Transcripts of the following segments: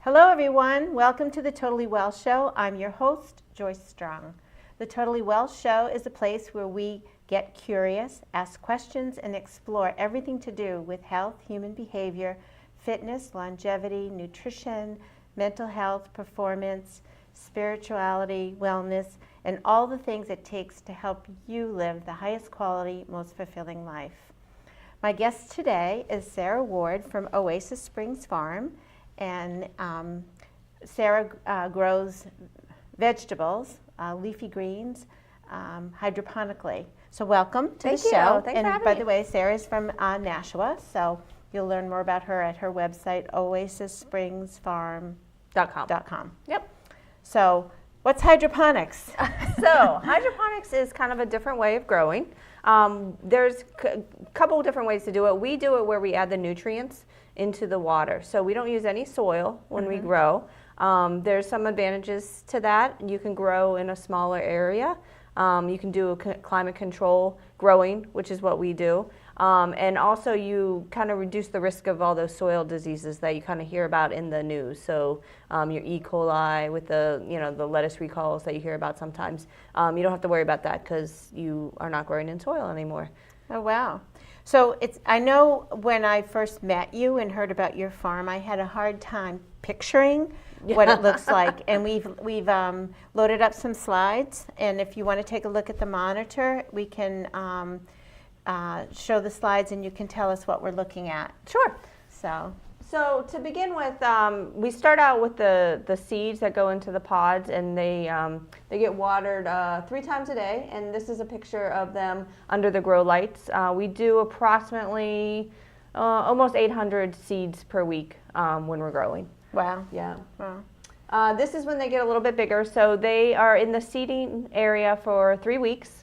Hello everyone, welcome to the Totally Well Show. I'm your host, Joyce Strong. The Totally Well Show is a place where we get curious, ask questions, and explore everything to do with health, human behavior, fitness, longevity, nutrition, mental health, performance, spirituality, wellness, and all the things it takes to help you live the highest quality, most fulfilling life. My guest today is Sarah Ward from Oasis Springs Farm. And Sarah grows vegetables, leafy greens, hydroponically. So welcome to the show. Thanks for having by me. the way, Sarah's from Nashua, so you'll learn more about her at her website, oasisspringsfarm.com. Yep. So what's hydroponics? So hydroponics is kind of a different way of growing. There's a couple of different ways to do it. We do it where we add the nutrients into the water. So we don't use any soil when we grow. There's some advantages to that. You can grow in a smaller area. You can do climate control growing, which is what we do. And also you kind of reduce the risk of all those soil diseases that you kind of hear about in the news. So your E. coli with the lettuce recalls that you hear about sometimes. You don't have to worry about that because you are not growing in soil anymore. Oh, wow. So I know when I first met you and heard about your farm, I had a hard time picturing what it looks like. And we've loaded up some slides. And if you want to take a look at the monitor, we can show the slides and you can tell us what we're looking at. Sure. So to begin with, we start out with the seeds that go into the pods, and they get watered 3 times a day. And this is a picture of them under the grow lights. We do approximately almost 800 seeds per week when we're growing. Wow. Yeah. Wow. This is when they get a little bit bigger. So they are in the seeding area for 3 weeks.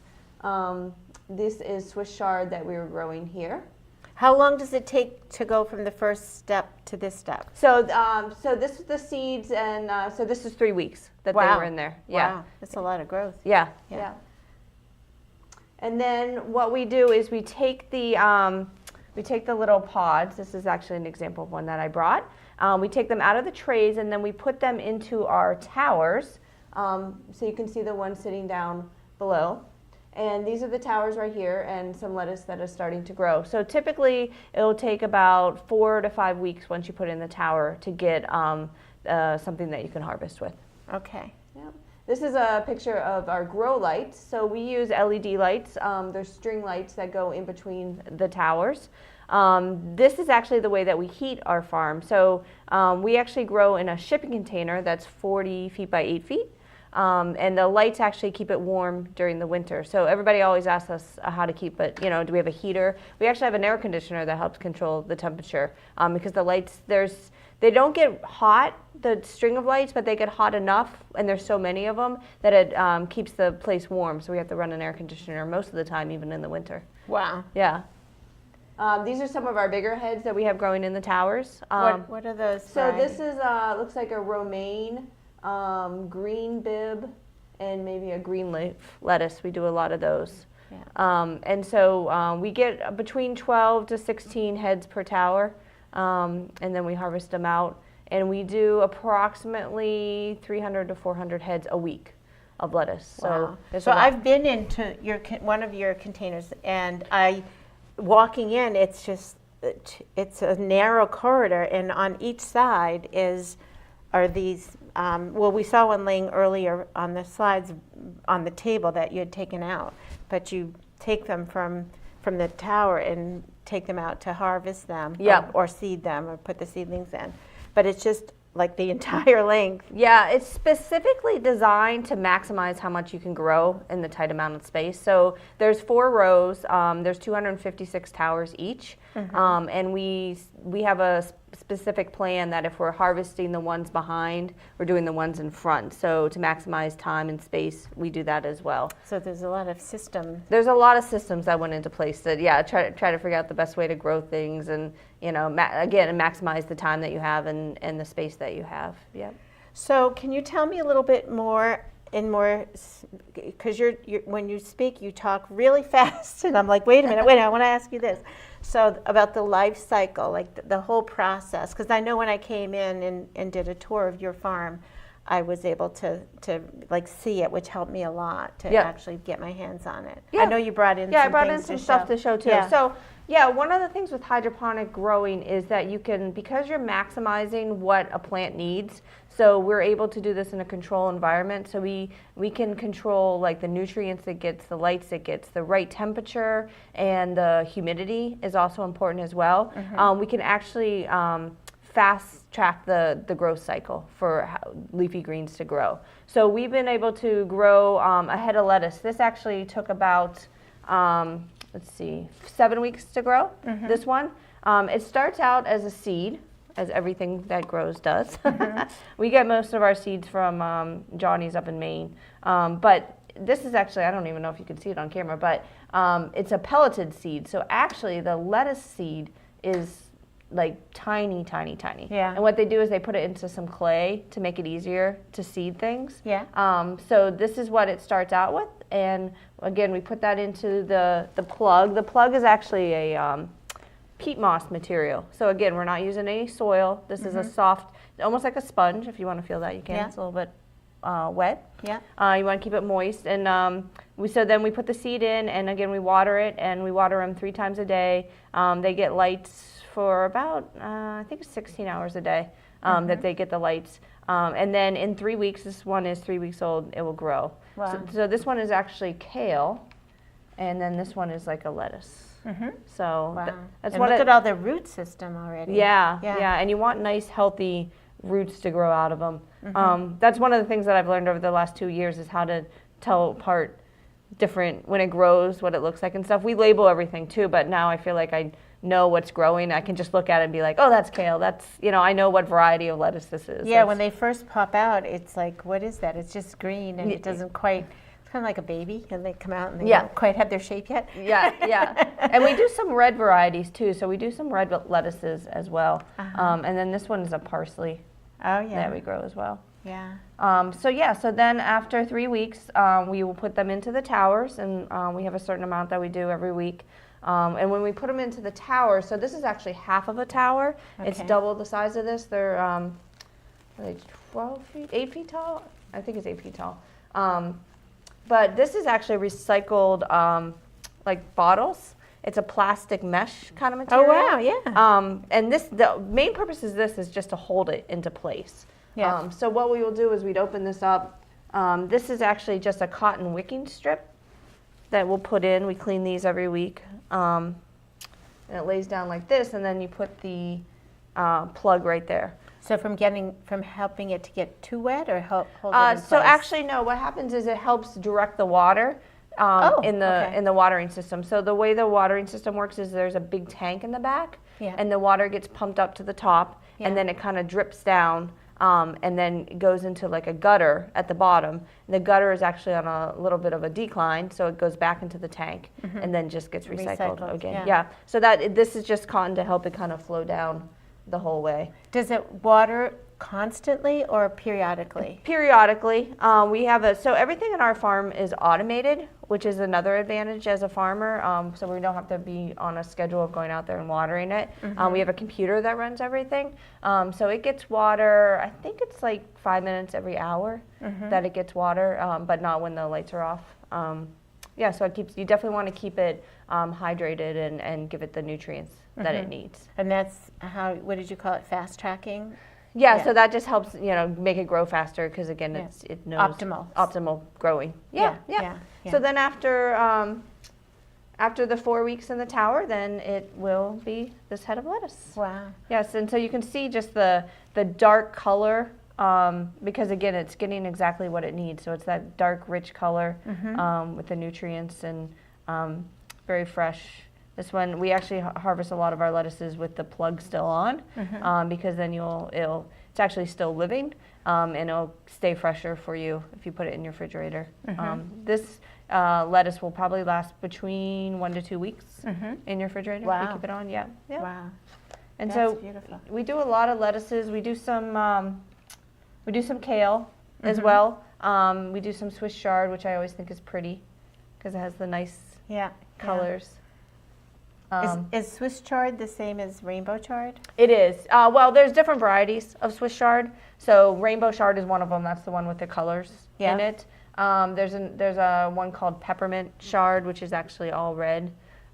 This is Swiss chard that we were growing here. How long does it take to go from the first step to this step? So this is the seeds, and so this is 3 weeks that they were in there. Yeah. Wow, that's a lot of growth. Yeah. And then what we do is we take the little pods. This is actually an example of one that I brought. We take them out of the trays, and then we put them into our towers. So you can see the one sitting down below. And these are the towers right here, and some lettuce that is starting to grow. So typically, it'll take about 4 to 5 weeks once you put in the tower to get something that you can harvest with. Okay. Yep. This is a picture of our grow lights. So we use LED lights. There's string lights that go in between the towers. This is actually the way that we heat our farm. So we actually grow in a shipping container that's 40 feet by 8 feet. And the lights actually keep it warm during the winter. So everybody always asks us how to keep it, do we have a heater? We actually have an air conditioner that helps control the temperature because the lights, they don't get hot, the string of lights, but they get hot enough, and there's so many of them, that it keeps the place warm. So we have to run an air conditioner most of the time, even in the winter. Wow. Yeah. These are some of our bigger heads that we have growing in the towers. What are those? So this is looks like a romaine, green bib, and maybe a green leaf lettuce. We do a lot of those. Yeah. And so we get between 12 to 16 heads per tower, and then we harvest them out. And we do approximately 300 to 400 heads a week of lettuce. Wow. So I've been into one of your containers, and walking in, it's a narrow corridor, and on each side are these. We saw one laying earlier on the slides on the table that you had taken out, but you take them from the tower and take them out to harvest them, or seed them, or put the seedlings in. But it's just like the entire length. Yeah, it's specifically designed to maximize how much you can grow in the tight amount of space. So there's 4 rows. There's 256 towers each, and we have a specific plan that if we're harvesting the ones behind, we're doing the ones in front. So to maximize time and space, we do that as well. So there's a lot of systems. There's a lot of systems that went into place that, try to figure out the best way to grow things, and again, and maximize the time that you have and the space that you have. Yep. So can you tell me a little bit more in more, because you're when you speak, you talk really fast, and I'm like, wait a minute, I want to ask you this. So about the life cycle, like the whole process, because I know when I came in and did a tour of your farm, I was able to like see it, which helped me a lot to actually get my hands on it. Yeah. I know you brought in I brought in some stuff to show too. Yeah. So one of the things with hydroponic growing is that you can, because you're maximizing what a plant needs, so we're able to do this in a control environment. So we can control like the nutrients it gets, the lights it gets, the right temperature, and the humidity is also important as well. We can actually fast track the growth cycle for leafy greens to grow. So we've been able to grow a head of lettuce. This actually took about, let's see, 7 weeks to grow, this one. It starts out as a seed, as everything that grows does. We get most of our seeds from Johnny's up in Maine. But this is actually, I don't even know if you can see it on camera, but it's a pelleted seed. So actually the lettuce seed is like tiny, tiny, tiny. Yeah. And what they do is they put it into some clay to make it easier to seed things. Yeah. So this is what it starts out with. And again, we put that into the plug. The plug is actually a peat moss material. So again, we're not using any soil. This is a soft, almost like a sponge. If you want to feel that, you can. Yeah. It's a little bit wet. Yeah. You want to keep it moist. And so then we put the seed in, and again, we water it, and we water them 3 times a day. They get lights for about, I think 16 hours a day that they get the lights. And then in 3 weeks, this one is 3 weeks old, it will grow. Wow. So this one is actually kale, and then this one is like a lettuce. So Wow. that's And what look at all the root system already. yeah, and you want nice, healthy roots to grow out of them. That's one of the things that I've learned over the last 2 years is how to tell apart different, when it grows, what it looks like and stuff. We label everything too, but now I feel like I know what's growing. I can just look at it and be like, oh, that's kale. That's, I know what variety of lettuce this is. Yeah, when they first pop out, it's like, what is that? It's just green, and it doesn't quite, it's kind of like a baby, and they come out and they don't quite have their shape yet. Yeah. And we do some red varieties too, so we do some red lettuces as well. And then this one is a parsley that we grow as well. Yeah. So then after 3 weeks, we will put them into the towers, and we have a certain amount that we do every week. And when we put them into the tower, so this is actually half of a tower. Okay. It's double the size of this. They're are they 12 feet, 8 feet tall? I think it's 8 feet tall. But this is actually recycled like bottles. It's a plastic mesh kind of material. Oh wow, yeah. And the main purpose is this is just to hold it into place. Yeah. So what we will do is we'd open this up. This is actually just a cotton wicking strip that we'll put in. We clean these every week. And it lays down like this, and then you put the plug right there. So from helping it to get too wet, or hold it in place? So actually, no. What happens is it helps direct the water in the watering system. So the way the watering system works is there's a big tank in the back, and the water gets pumped up to the top, and then it kind of drips down. And then it goes into like a gutter at the bottom. And the gutter is actually on a little bit of a decline, so it goes back into the tank and then just gets recycled again. Yeah. So this is just cotton to help it kind of flow down the whole way. Does it water constantly or periodically? Periodically. We have so everything in our farm is automated, which is another advantage as a farmer. So we don't have to be on a schedule of going out there and watering it. We have a computer that runs everything. So it gets water, I think it's like 5 minutes every hour that it gets water, but not when the lights are off. So you definitely want to keep it hydrated and give it the nutrients that it needs. And that's what did you call it, fast tracking? Yeah, so that just helps, make it grow faster because again, it knows optimal growing. Yeah. So then after the 4 weeks in the tower, then it will be this head of lettuce. Wow. Yes, and so you can see just the dark color because again, it's getting exactly what it needs. So it's that dark, rich color with the nutrients and very fresh. This one, we actually harvest a lot of our lettuces with the plug still on because then it's actually still living and it'll stay fresher for you if you put it in your refrigerator. This lettuce will probably last between 1 to 2 weeks in your refrigerator if you keep it on. Yeah. Wow. And That's so beautiful. we do a lot of lettuces. We do some kale as well. We do some Swiss chard, which I always think is pretty because it has the nice colors. Is Swiss chard the same as rainbow chard? It is. Well, there's different varieties of Swiss chard. So rainbow chard is one of them. That's the one with the colors in it. There's a one called peppermint chard, which is actually all red.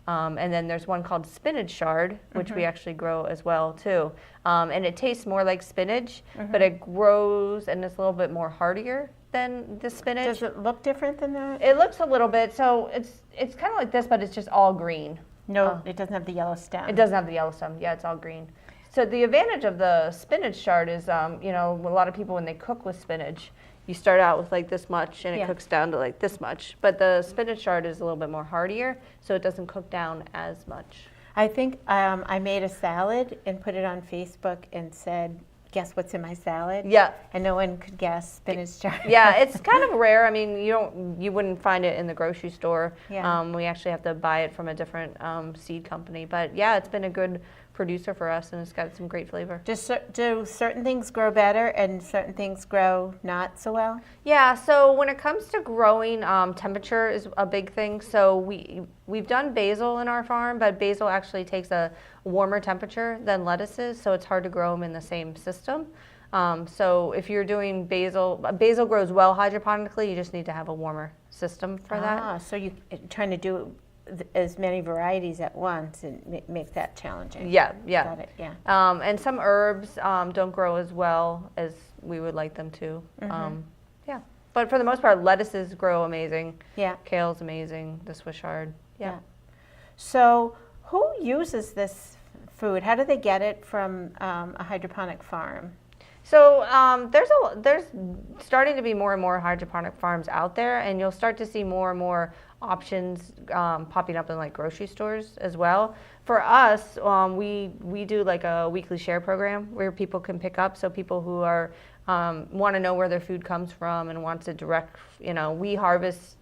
And then there's one called spinach chard, which we actually grow as well too. And it tastes more like spinach, but it grows and it's a little bit more hardier than the spinach. Does it look different than that? It looks a little bit. So it's kind of like this, but it's just all green. No, it doesn't have the yellow stem. It doesn't have the yellow stem. Yeah, it's all green. So the advantage of the spinach chard is, you know, a lot of people when they cook with spinach, you start out with like this much and it cooks down to like this much. But the spinach chard is a little bit more hardier, so it doesn't cook down as much. I think I made a salad and put it on Facebook and said, guess what's in my salad? Yeah. And no one could guess spinach chard. Yeah, it's kind of rare. I mean, you wouldn't find it in the grocery store. Yeah. We actually have to buy it from a different seed company. But yeah, it's been a good producer for us and it's got some great flavor. Do certain things grow better and certain things grow not so well? Yeah, so when it comes to growing, temperature is a big thing. So we've done basil in our farm, but basil actually takes a warmer temperature than lettuces, so it's hard to grow them in the same system. So if you're doing basil grows well hydroponically, you just need to have a warmer system for that. So you're trying to do as many varieties at once and make that challenging. Yeah. Got it, yeah. And some herbs don't grow as well as we would like them to. Yeah, but for the most part, lettuces grow amazing. Yeah. Kale's amazing. The Swiss chard. Yeah. So who uses this food? How do they get it from a hydroponic farm? So there's starting to be more and more hydroponic farms out there, and you'll start to see more and more options popping up in like grocery stores as well. For us, we do like a weekly share program where people can pick up. So people who are want to know where their food comes from and wants it direct. You know, we harvest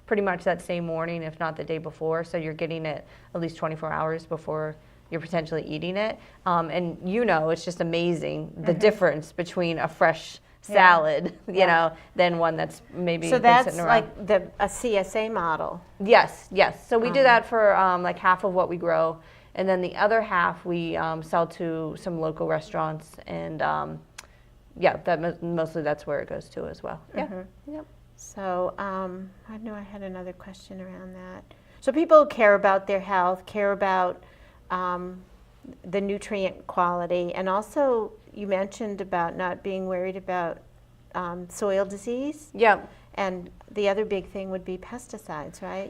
pretty much that same morning, if not the day before. So you're getting it at least 24 hours before you're potentially eating it. And you know, it's just amazing the difference between a fresh salad, you know, than one that's maybe so been that's sitting around. like a CSA model. Yes. So we do that for like half of what we grow, and then the other half we sell to some local restaurants, and mostly that's where it goes to as well. Yep. So I know I had another question around that. So people care about their health, care about the nutrient quality, and also you mentioned about not being worried about soil disease. Yep. And the other big thing would be pesticides, right?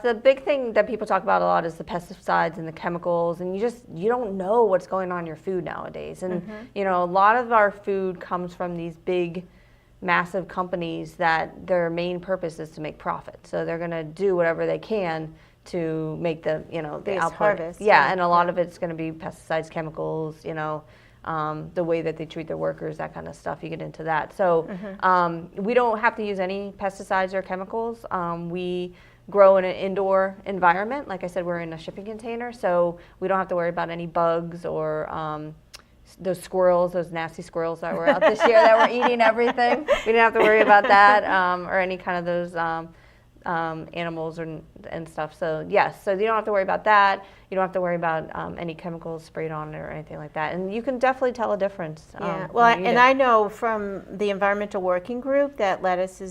The big thing that people talk about a lot is the pesticides and the chemicals, and you don't know what's going on in your food nowadays. And you know, a lot of our food comes from these big, massive companies that their main purpose is to make profit. So they're going to do whatever they can to make the output. Harvest. And a lot of it's going to be pesticides, chemicals, the way that they treat their workers, that kind of stuff. You get into that. So we don't have to use any pesticides or chemicals. We grow in an indoor environment. Like I said, we're in a shipping container, so we don't have to worry about any bugs or those squirrels, those nasty squirrels that were out this year that were eating everything. We didn't have to worry about that or any kind of those animals and stuff. So yes, so you don't have to worry about that. You don't have to worry about any chemicals sprayed on it or anything like that. And you can definitely tell a difference. I know from the Environmental Working Group that lettuce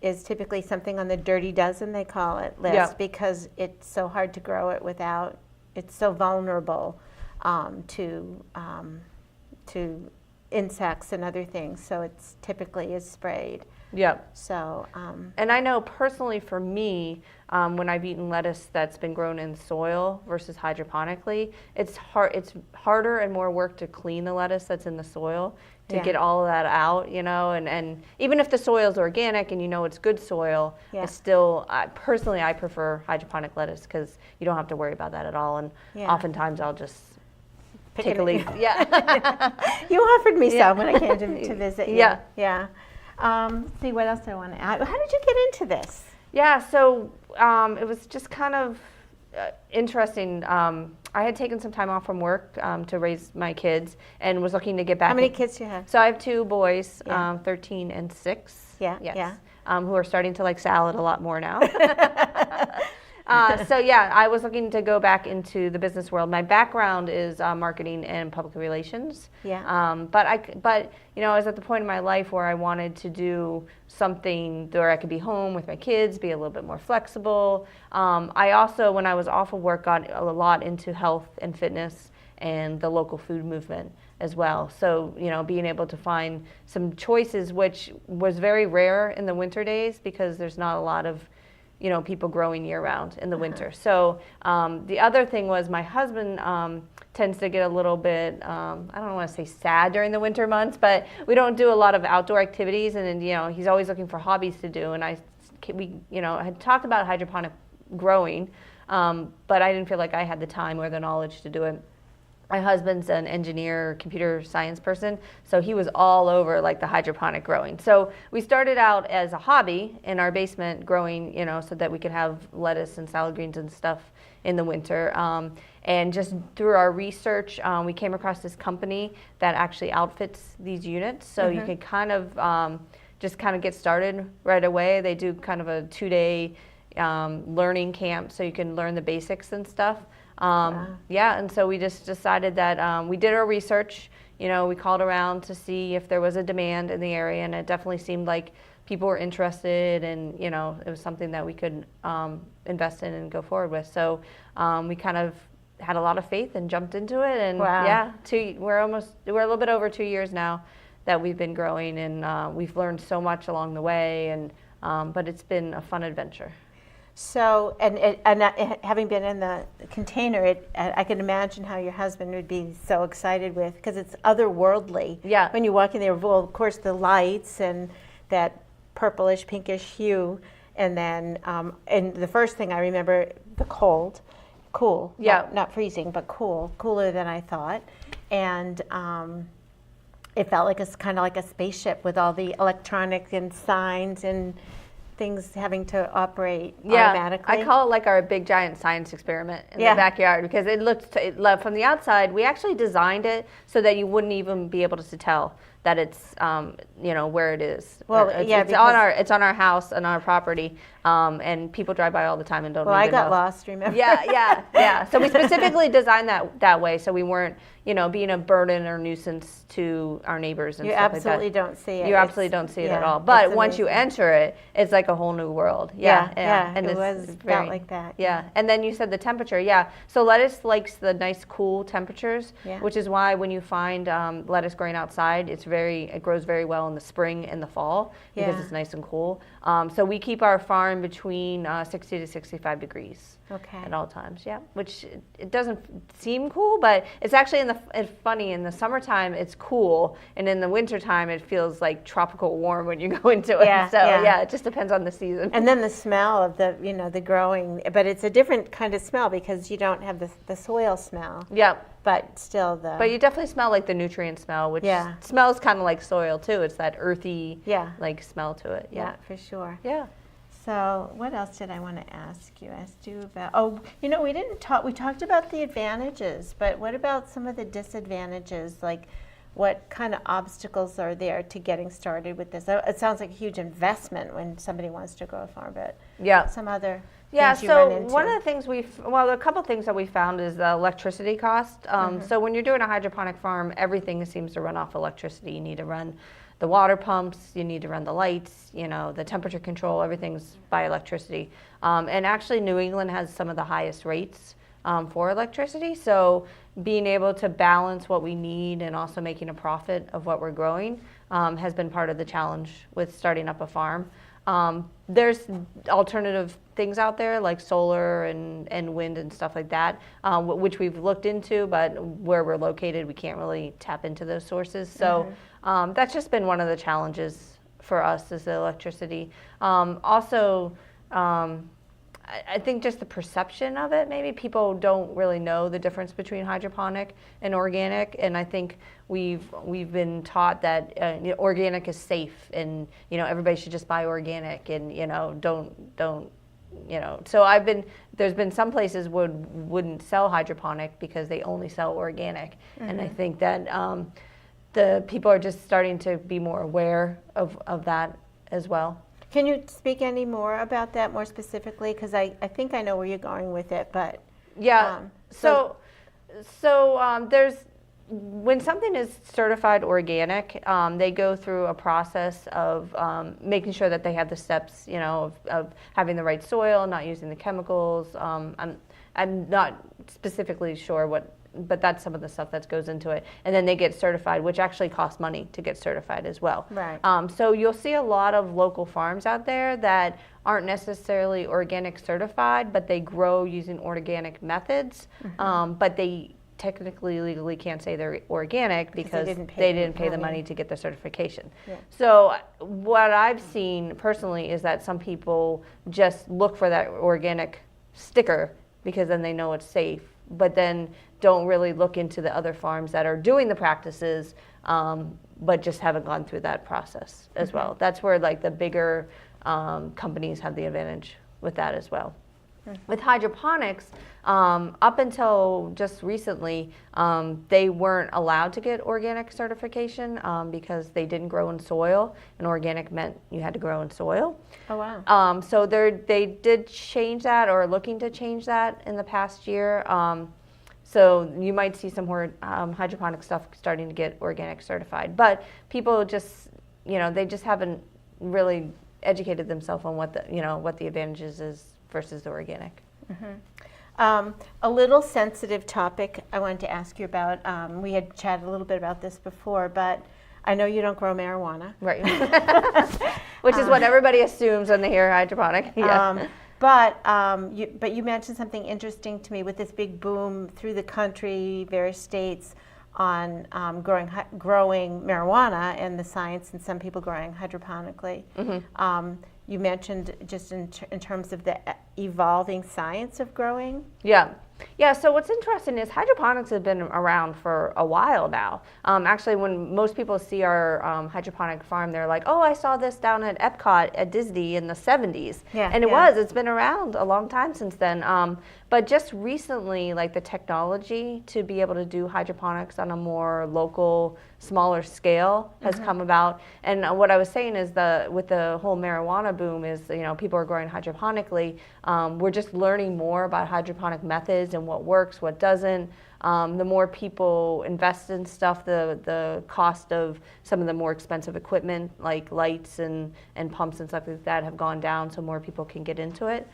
is typically something on the dirty dozen, they call it, list, because it's so hard to grow it without, it's so vulnerable to insects and other things. So it's typically is sprayed. Yep. So, and I know personally for me, when I've eaten lettuce that's been grown in soil versus hydroponically, it's harder and more work to clean the lettuce that's in the soil to get all of that out, and even if the soil's organic and it's good soil, it's still, personally, I prefer hydroponic lettuce because you don't have to worry about that at all. And oftentimes I'll just take a leaf. You offered me some when I came to visit you. Yeah. See, what else I want to add? How did you get into this? Yeah, so it was just kind of, interesting. I had taken some time off from work to raise my kids and was looking to get back. How many kids do you have? So I have two boys, Yeah. 13 and 6. Yeah, Yes. yeah. Who are starting to like salad a lot more now. So yeah, I was looking to go back into the business world. My background is marketing and public relations. Yeah. But you know, I was at the point in my life where I wanted to do something where I could be home with my kids, be a little bit more flexible. I also, when I was off of work, got a lot into health and fitness and the local food movement as well. So, you know, being able to find some choices, which was very rare in the winter days because there's not a lot of, you know, people growing year round in the winter. So the other thing was my husband tends to get a little bit, I don't want to say sad during the winter months, but we don't do a lot of outdoor activities, and you know, he's always looking for hobbies to do. And we, you know, had talked about hydroponic growing, but I didn't feel like I had the time or the knowledge to do it. My husband's an engineer, computer science person, so he was all over like the hydroponic growing. So we started out as a hobby in our basement growing, you know, so that we could have lettuce and salad greens and stuff in the winter. And just through our research, we came across this company that actually outfits these units. So you can kind of just kind of get started right away. They do kind of a 2-day learning camp, so you can learn the basics and stuff. Yeah, and so we just decided that we did our research. You know, we called around to see if there was a demand in the area, and it definitely seemed like people were interested, and you know, it was something that we could invest in and go forward with. So we kind of had a lot of faith and jumped into it, and yeah, we're a little bit over 2 years now that we've been growing, and we've learned so much along the way, and but it's been a fun adventure. So, and having been in the container, I can imagine how your husband would be so excited with, because it's otherworldly. Yeah. When you walk in there, well, of course, the lights and that purplish, pinkish hue, and then, and the first thing I remember, the cool. Yeah. Not freezing, but cooler than I thought, and it felt like it's kind of like a spaceship with all the electronic and signs and things having to operate automatically. I call it like our big giant science experiment in the backyard, because it looked from the outside. We actually designed it so that you wouldn't even be able to tell that it's you know, where it is. Well, it's on our house and our property, and people drive by all the time and don't. Well, I got know. lost. Remember? Yeah. So we specifically designed that way, so we weren't, you know, being a burden or nuisance to our neighbors and you stuff like that. absolutely don't see it. You absolutely don't see it at all. But once you enter it, it's like a whole new world. And it felt like that. Yeah, and then you said the temperature. Yeah, so lettuce likes the nice cool temperatures, which is why when you find lettuce growing outside, it grows very well in the spring and the fall because it's nice and cool. So we keep our farm between 60 to 65 degrees at all times. Yeah, which it doesn't seem cool, but it's actually it's funny. In the summertime, it's cool, and in the wintertime, it feels like tropical warm when you go into it. It just depends on the season. And then the smell of the growing, but it's a different kind of smell because you don't have the soil smell. Yeah. But still But you definitely smell like the nutrient smell, which smells kind of like soil too. It's that earthy like smell to it. Yeah, for sure. Yeah. So what else did I want to ask you? Asked you about, we didn't talk, we talked about the advantages, but what about some of the disadvantages? Like what kind of obstacles are there to getting started with this? It sounds like a huge investment when somebody wants to grow a farm, but some other things you run into. One of the things a couple things that we found is the electricity cost. So when you're doing a hydroponic farm, everything seems to run off electricity. You need to run the water pumps, you need to run the lights, you know, the temperature control, everything's by electricity. And actually New England has some of the highest rates for electricity. So being able to balance what we need and also making a profit of what we're growing has been part of the challenge with starting up a farm. There's alternative things out there like solar and wind and stuff like that, which we've looked into, but where we're located, we can't really tap into those sources. So that's just been one of the challenges for us is the electricity. I think just the perception of it, maybe people don't really know the difference between hydroponic and organic, and I think we've been taught that organic is safe, and you know everybody should just buy organic, and you know don't So there's been some places wouldn't sell hydroponic because they only sell organic. And I think that the people are just starting to be more aware of that as well. Can you speak any more about that more specifically? Because I think I know where you're going with it, but yeah. So there's when something is certified organic, they go through a process of making sure that they have the steps, of having the right soil, not using the chemicals. I'm not specifically sure but that's some of the stuff that goes into it. And then they get certified, which actually costs money to get certified as well. Right. So you'll see a lot of local farms out there that aren't necessarily organic certified, but they grow using organic methods, but they technically legally can't say they're organic because they didn't pay the money to get the certification. Yeah. So what I've seen personally is that some people just look for that organic sticker because then they know it's safe, but then don't really look into the other farms that are doing the practices, but just haven't gone through that process as well. That's where like the bigger companies have the advantage with that as well. With hydroponics, up until just recently, they weren't allowed to get organic certification because they didn't grow in soil, and organic meant you had to grow in soil. Oh, wow. So they did change that, or are looking to change that in the past year. So you might see some more hydroponic stuff starting to get organic certified. But people just, they just haven't really educated themselves on what the advantages is versus the organic. A little sensitive topic I wanted to ask you about. We had chatted a little bit about this before, but I know you don't grow marijuana. Right. Which is what everybody assumes when they hear hydroponic. Yeah. But you mentioned something interesting to me with this big boom through the country, various states, on growing marijuana and the science, and some people growing hydroponically. You mentioned just in terms of the evolving science of growing. Yeah, so what's interesting is hydroponics has been around for a while now. Actually, when most people see our hydroponic farm, they're like, oh, I saw this down at Epcot at Disney in the 70s. And it's been around a long time since then. But just recently, like the technology to be able to do hydroponics on a more local, smaller scale has come about. And what I was saying is with the whole marijuana boom is, people are growing hydroponically. We're just learning more about hydroponic methods and what works, what doesn't. The more people invest in stuff, the cost of some of the more expensive equipment like lights and pumps and stuff like that have gone down, so more people can get into it.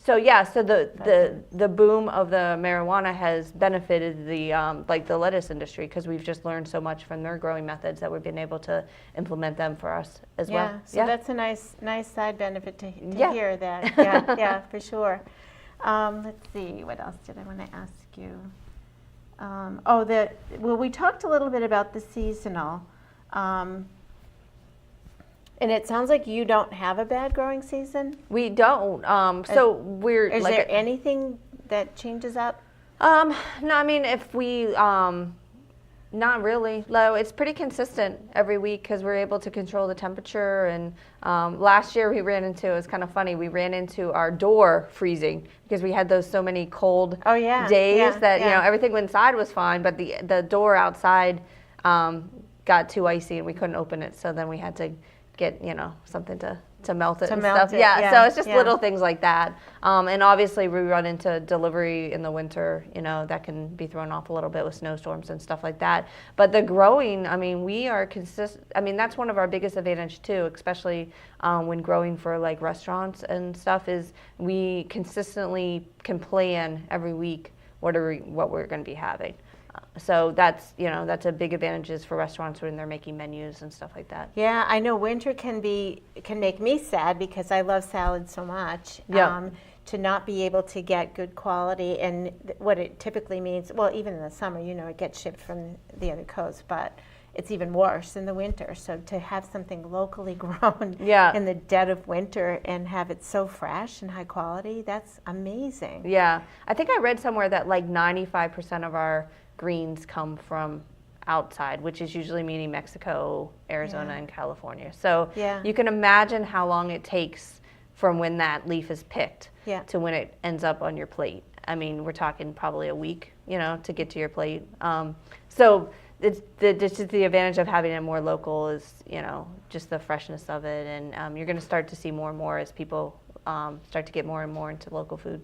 So the boom of the marijuana has benefited the lettuce industry because we've just learned so much from their growing methods that we've been able to implement them for us as well. So that's a nice side benefit to hear that. Yeah, for sure. Let's see, what else did I want to ask you? We talked a little bit about the seasonal. And it sounds like you don't have a bad growing season? We don't. Is there anything that changes up? No, I mean, if we, not really. It's pretty consistent every week because we're able to control the temperature. And last year it was kind of funny, we ran into our door freezing because we had so many cold days that, everything inside was fine, but the door outside got too icy and we couldn't open it. So then we had to get something to melt it and stuff. So it's just little things like that. And obviously we run into delivery in the winter, that can be thrown off a little bit with snowstorms and stuff like that. But the growing, I mean, we are consistent. I mean, that's one of our biggest advantage too, especially when growing for like restaurants and stuff, is we consistently can plan every week what we're going to be having. So that's a big advantage for restaurants when they're making menus and stuff like that. Yeah, I know winter can make me sad because I love salad so much. To not be able to get good quality, and what it typically means, well, even in the summer, it gets shipped from the other coast, but it's even worse in the winter. So to have something locally grown in the dead of winter and have it so fresh and high quality, that's amazing. Yeah, I think I read somewhere that like 95% of our greens come from outside, which is usually meaning Mexico, Arizona, and California. So you can imagine how long it takes from when that leaf is picked Yeah. to when it ends up on your plate. I mean, we're talking probably a week, to get to your plate. So it's just the advantage of having it more local is, just the freshness of it. And you're going to start to see more and more as people start to get more and more into local food.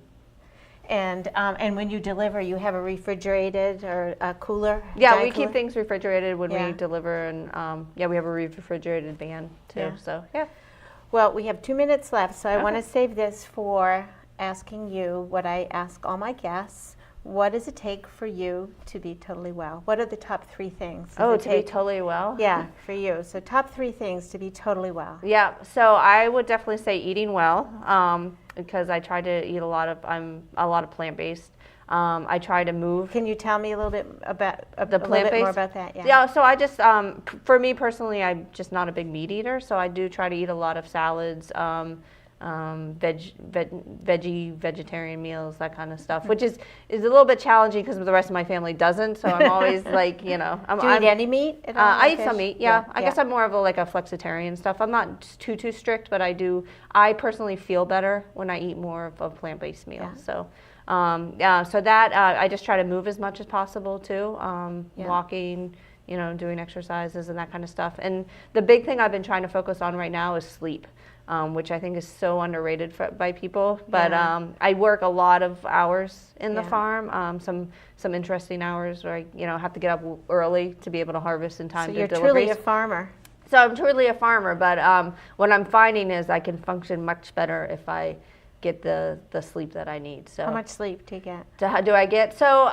And when you deliver, you have a refrigerated or a cooler? Yeah, dry we cooler? keep things refrigerated when Yeah. we deliver. And we have a refrigerated van too. Yeah. So, yeah. Well, we have 2 minutes left, so I want to Okay. save this for asking you what I ask all my guests. What does it take for you to be totally well? What are the top 3 things? does Oh, it to be take- totally well? Yeah, for you. So top 3 things to be totally well. Yeah, so I would definitely say eating well, because I try to eat I'm a lot of plant-based. I try to move. Can you tell me a little bit about The a little bit plant-based? more about that? Yeah, so I just, for me personally, I'm just not a big meat eater, so I do try to eat a lot of salads, vegetarian meals, that kind of stuff, which is a little bit challenging because the rest of my family doesn't, so I'm always like, Do you eat any meat at all? I or eat some fish? meat, yeah. I guess I'm more of a flexitarian stuff. I'm not too strict, but I personally feel better when I eat more of a plant-based meal. Yeah. So, so that I just try to move as much as possible too, Yeah. walking, doing exercises and that kind of stuff. And the big thing I've been trying to focus on right now is sleep, which I think is so underrated by people. But Yeah. I work a lot of hours in the Yeah. farm, some interesting hours where I have to get up early to be able to harvest in time So to you're deliveries. truly a farmer. So I'm truly a farmer, but what I'm finding is I can function much better if I get the sleep that I need. So How much sleep do you get? how do I get? So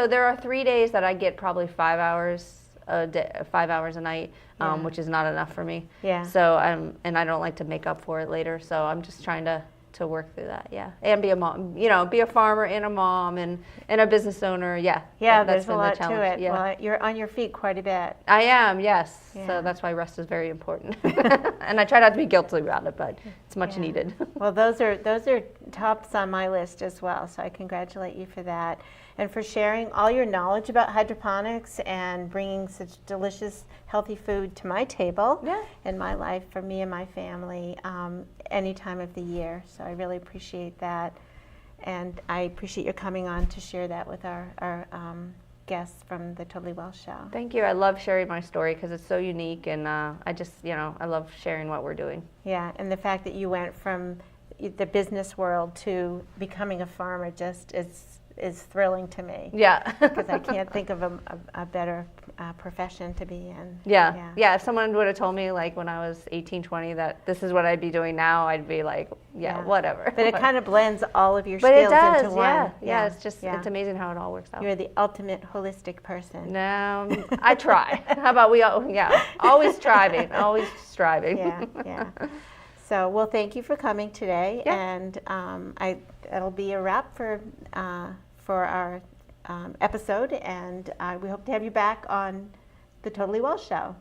there are 3 days that I get probably 5 hours a day, 5 hours a night, Yeah. which is not enough for me. Yeah. So and I don't like to make up for it later. So I'm just trying to work through that. Yeah, and be a mom. Be a farmer and a mom and a business owner. Yeah. Yeah, that's there's a been the lot to challenge. it. Yeah. Well, you're on your feet quite a bit. I am, yes. Yeah. So that's why rest is very important. And I try not to be guilty about it, but it's much Yeah. needed. Well, those are tops on my list as well, so I congratulate you for that and for sharing all your knowledge about hydroponics and bringing such delicious, healthy food to my table Yeah. in my life for me and my family any time of the year. So I really appreciate that, and I appreciate your coming on to share that with our guests from the Totally Well Show. Thank you. I love sharing my story because it's so unique, and I just, I love sharing what we're doing. Yeah, and the fact that you went from the business world to becoming a farmer just is thrilling to me. Yeah. Because I can't think of a better profession to be in. Yeah. If someone would have told me when I was 18, 20 that this is what I'd be doing now, I'd be like, yeah. Whatever. But it kind of blends all of your But it skills does, into one. yeah. It's just, it's amazing how it all works out. You're the ultimate holistic person. No, I try. How about we all, always striving, always striving. Yeah. So, well, thank you for coming today, Yeah. and it'll be a wrap for our episode, and we hope to have you back on the Totally Well Show.